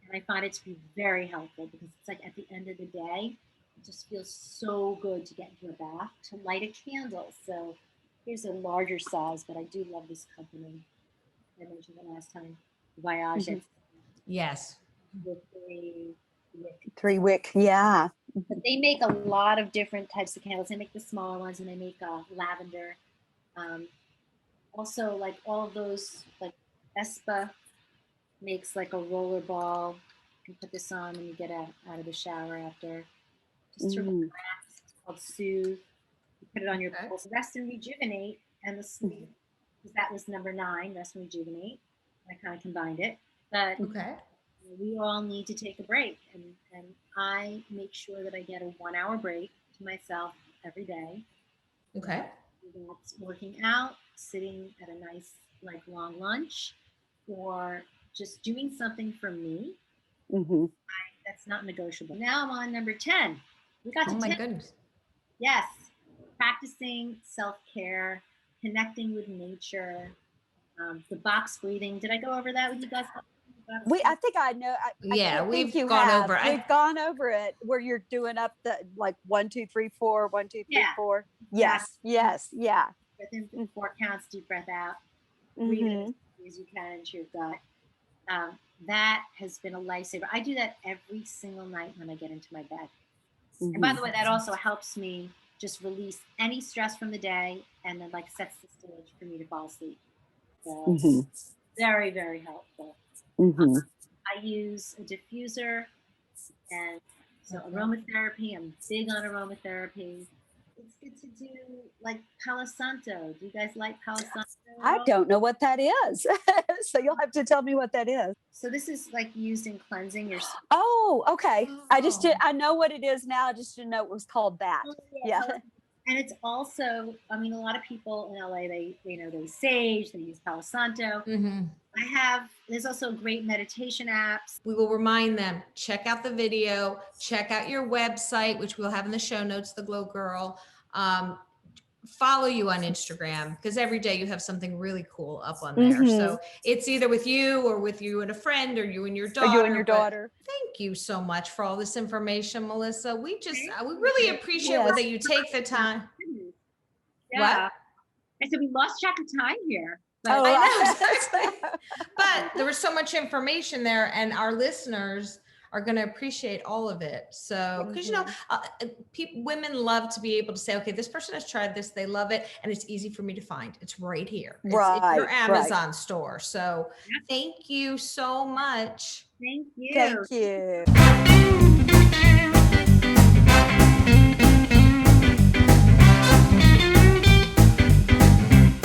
and I find it to be very helpful because it's like at the end of the day, it just feels so good to get into a bath, to light a candle. So here's a larger size, but I do love this company. I mentioned it last time, Voyage. Yes. The 3 wick, yeah. But they make a lot of different types of candles. They make the smaller ones, and they make lavender. Also, like all of those, like Espa makes like a roller ball. You can put this on when you get out of the shower after. Just to relax. It's called Soothe. You put it on your pulse. Rest and Rejuvenate, and the sleep. Because that was number 9, Rest and Rejuvenate. I kind of combined it. But we all need to take a break, and I make sure that I get a 1-hour break to myself every day. Okay. That's working out, sitting at a nice, like, long lunch, or just doing something for me. Mm-hmm. That's not negotiable. Now I'm on number 10. We got Oh to my 10. goodness. Yes. Practicing self-care, connecting with nature, the box breathing. Did I go over that with you guys? I think I know. I Yeah, can't think we've you gone have. over. We've gone over it where you're doing up the like 1, 2, 3, 4, 1, 2, 3, Yeah. 4. Yes, yes, yeah. Breath in 4 counts, deep breath out. Breathe in as deep as you can into your gut. That has been a lifesaver. I do that every single night when I get into my bed. And by the way, that also helps me just release any stress from the day, and then like sets the stage for me to fall asleep. So very, very helpful. I use a diffuser, and so aromatherapy. I'm big on aromatherapy. It's good to do like Palo Santo. Do you guys like Palo Santo? I don't know what that is. So you'll have to tell me what that is. So this is like used in cleansing your skin. Oh, okay. Oh. I know what it is now. I just didn't know it was called that. Yeah. And it's also, I mean, a lot of people in LA, they sage, they use Palo Santo. There's also great meditation apps. We will remind them, check out the video, check out your website, which we'll have in the show notes, the Glow Girl. Follow you on Instagram, because every day you have something really cool up on there. So it's either with you or with you and a friend, or you and your daughter. Or you and your daughter. Thank you so much for all this information, Melissa. We really appreciate that you take the time. Yeah. What? I said we lost track of time here. Oh, I know, exactly. But there was so much information there, and our listeners are going to appreciate all of it. So, because women love to be able to say, okay, this person has tried this, they love it, and it's easy for me to find. It's right here. It's your Amazon store. So, thank you so much. Thank you. Thank you.